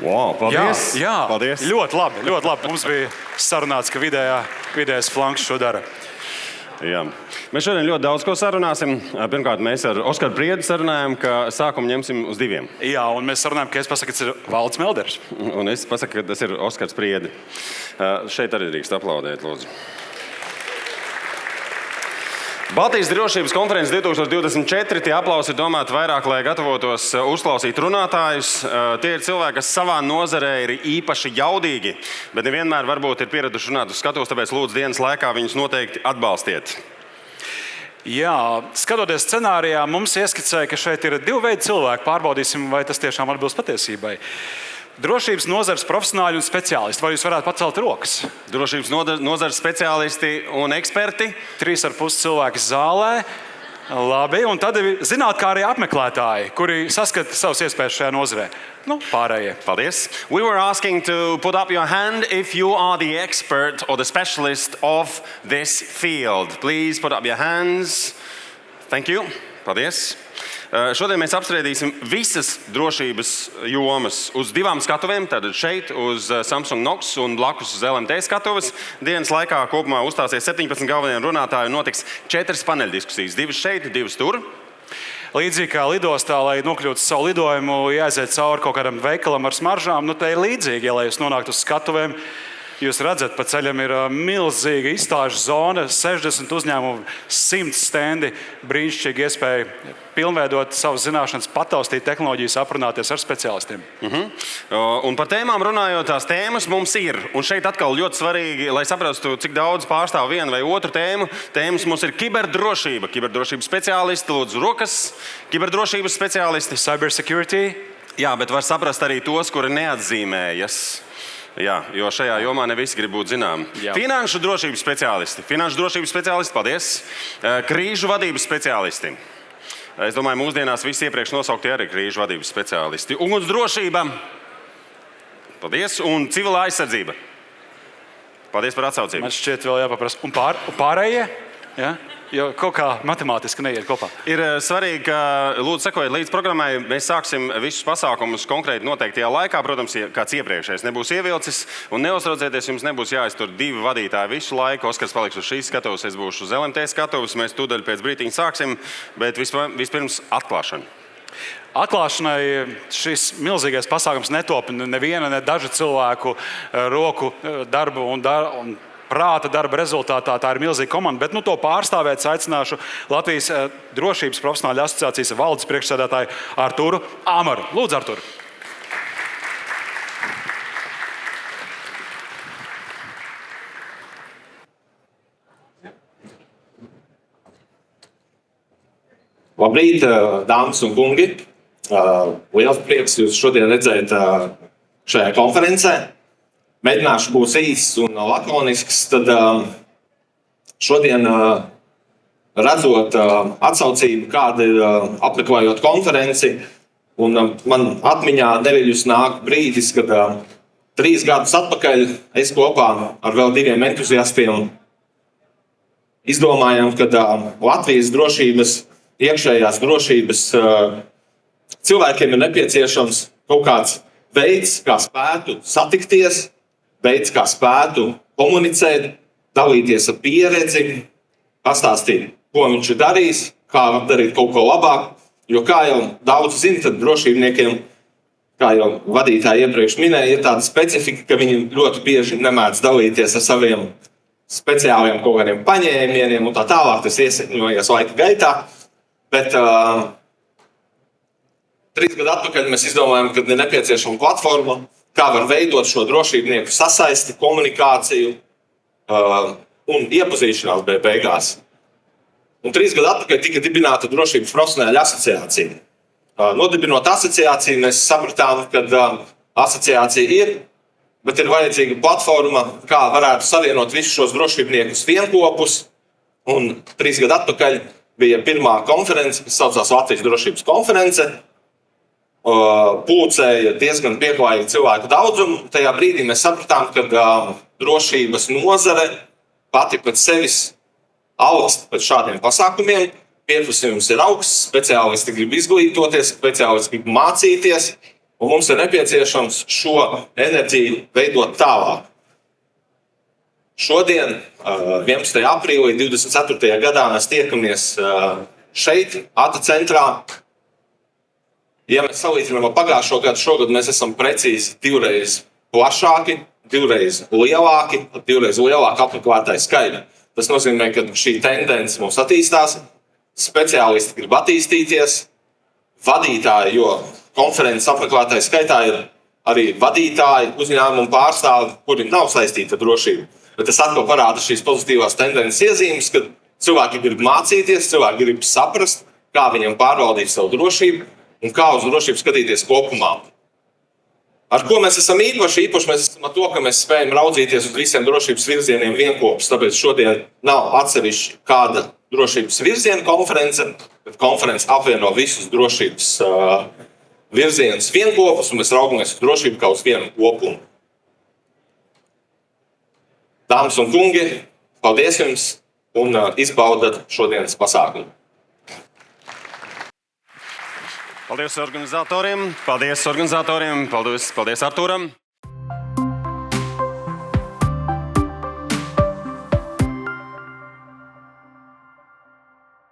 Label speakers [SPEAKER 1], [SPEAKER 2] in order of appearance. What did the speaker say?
[SPEAKER 1] Wow, paldies!
[SPEAKER 2] Jā,
[SPEAKER 1] Paldies.
[SPEAKER 2] Ļoti labi. Mums bija sarunāts, ka vidējais flanks šo dara.
[SPEAKER 1] Jā. Mēs šodien ļoti daudz ko sarunāsim. Pirmkārt, mēs ar Oskaru Priedu sarunājam, ka sākumu ņemsim uz 2.
[SPEAKER 2] Jā, un mēs sarunājam, ka es pasaku, ka tas ir Valdis Melders.
[SPEAKER 1] Un es pasaku, ka tas ir Oskars Priedi. Šeit arī drīkst aplaudēt, lūdzu. Baltijas drošības konferences 2024. Tie aplausi ir domāti vairāk, lai gatavotos uzklausīt runātājus. Tie ir cilvēki, kas savā nozarē ir īpaši jaudīgi, bet nevienmēr varbūt ir pieraduši runāt uz skatuves, tāpēc lūdzu dienas laikā viņus noteikti atbalstiet.
[SPEAKER 2] Jā, skatoties scenārijā, mums ieskicēja, ka šeit ir 2 veidi cilvēki. Pārbaudīsim, vai tas tiešām atbilst patiesībai. Drošības nozares profesionāļi un speciālisti. Vai jūs varētu pacelt rokas?
[SPEAKER 1] Drošības nozares speciālisti un eksperti.
[SPEAKER 2] 3,5 cilvēki zālē. Labi, un tad ir zinātnēkārie apmeklētāji, kuri saskata savas iespējas šajā nozarē. Pārējie.
[SPEAKER 1] Paldies. We were asking to put up your hand if you are the expert or the specialist of this field. Please put up your hands. Thank you. Paldies. Šodien mēs apspriedīsim visas drošības jomas uz 2 skatuvēm. Tātad šeit uz Samsung Knox un blakus uz LMT skatuves. Dienas laikā kopumā uzstāsies 17 galvenie runātāji un notiks 4 paneļdiskusijas. 2 šeit, 2 tur.
[SPEAKER 2] Līdzīgi kā lidostā, lai nokļūtu savu lidojumu, jāaiziet cauri kaut kādam veikalam ar smaržām. Te ir līdzīgi, ja lai jūs nonāktu uz skatuvēm. Jūs redzat, pa ceļam ir milzīga izstāžu zona, 60 uzņēmumu, 100 stendi, brīnišķīgi iespēja pilnveidot savas zināšanas, pataustīt tehnoloģijas, aprunāties ar speciālistiem.
[SPEAKER 1] Un par tēmām runājot, tās tēmas mums ir. Un šeit atkal ļoti svarīgi, lai saprastu, cik daudz pārstāv vienu vai otru tēmu. Tēmas mums ir kiberdrošība. Kiberdrošības speciālisti, lūdzu rokas. Kiberdrošības speciālisti.
[SPEAKER 2] Cybersecurity.
[SPEAKER 1] Jā, bet var saprast arī tos, kuri neatzīmējas. Jā, jo šajā jomā ne visi grib būt zinām. Finanšu drošības speciālisti, paldies. Krīžu vadības speciālisti. Es domāju, mūsdienās visi iepriekš nosauktie arī krīžu vadības speciālisti. Ugunsdrošība. Paldies. Un civilā aizsardzība. Paldies par atsaucību.
[SPEAKER 2] Man šķiet vēl jāpaprasa. Un pārējie? Ja? Jo kaut kā matemātiski neiet kopā.
[SPEAKER 1] Ir svarīgi, ka lūdzu sekojiet līdz programmai. Mēs sāksim visus pasākumus konkrēti noteiktajā laikā. Protams, ja kāds iepriekšējais nebūs ievilcis. Un neuztraucieties, jums nebūs jāiztur 2 vadītāji visu laiku. Oskars paliks uz šīs skatuves, es būšu uz LMT skatuves. Mēs tūdaļ pēc brītiņa sāksim, bet vispirms atklāšana.
[SPEAKER 2] Atklāšanai šis milzīgais pasākums netop neviena, ne dažu cilvēku roku darbu un prāta darba rezultātā. Tā ir milzīga komanda, bet to pārstāvēt aicināšu Latvijas drošības profesionāļu asociācijas valdes priekšsēdētāju Arturu Amaru. Lūdzu, Artur.
[SPEAKER 3] Labrīt, dāmas un kungi. Liels prieks jūs šodien redzēt šajā konferencē. Mēģināšu būt īss un lakonisks, tad šodien redzot atsaucību, kāda ir apmeklējot konferenci, un man atmiņā neviļus nāk brīdis, kad 3 gadus atpakaļ es kopā ar vēl 2 entuziastiem izdomājām, ka Latvijas drošības, iekšējās drošības cilvēkiem ir nepieciešams kaut kāds veids, kā spētu satikties, veids, kā spētu komunicēt, dalīties ar pieredzi, pastāstīt, ko viņš ir darījis, kā var darīt kaut ko labāk. Jo, kā jau daudz zina, tad drošībniekiem, kā jau vadītāji iepriekš minēja, ir tāda specifika, ka viņi ļoti bieži nemēdz dalīties ar saviem speciāliem kaut kādiem paņēmieniem un tā tālāk. Tas iesekņojies laika gaitā. Bet 3 gadu atpakaļ mēs izdomājām, ka ir nepieciešama platforma, kā var veidot šo drošībnieku sasaisti, komunikāciju un iepazīšanās beigās. Un 3 gadu atpakaļ tika dibināta drošības profesionāļu asociācija. Nodibinot asociāciju, mēs sapratām, ka asociācija ir, bet ir vajadzīga platforma, kā varētu savienot visus šos drošībniekus vienkopus. Un 3 gadu atpakaļ bija pirmā konference, kas saucās Latvijas drošības konference. Pulcēja diezgan pieklājīgi cilvēku daudzumu. Tajā brīdī mēs sapratām, ka drošības nozare pati pēc sevis augst pēc šādiem pasākumiem. Pieprasījums ir augsts, speciālisti grib izglītoties, speciālisti grib mācīties. un mums ir nepieciešams šo enerģiju veidot tālāk. Šodien, 11. aprīlī 24. gadā, mēs tiekamies šeit, ATA centrā. Ja mēs salīdzinām ar pagājušo gadu, šogad mēs esam precīzi 2 reizes plašāki, 2 reizes lielāki, 2 reizes lielāka apmeklētāju skaita. Tas nozīmē, ka šī tendence mums attīstās, speciālisti grib attīstīties, vadītāji, jo konferences apmeklētāju skaitā ir arī vadītāji, uzņēmumu pārstāvi, kuri nav saistīti ar drošību. Bet tas atkal parāda šīs pozitīvās tendences iezīmes, kad cilvēki grib mācīties, cilvēki grib saprast, kā viņam pārvaldīt savu drošību un kā uz drošību skatīties kopumā. Ar ko mēs esam īpaši? Īpaši mēs esam ar to, ka mēs spējam raudzīties uz visiem drošības virzieniem vienkopus, tāpēc šodien nav atsevišķi kāda drošības virziena konference, bet konference apvieno visus drošības virzienus vienkopus, un mēs raugamies uz drošību kā uz vienu kopumu. Dāmas un kungi, paldies jums un izbaudat šodienas pasākumu.
[SPEAKER 1] Paldies organizatoriem, paldies Artūram.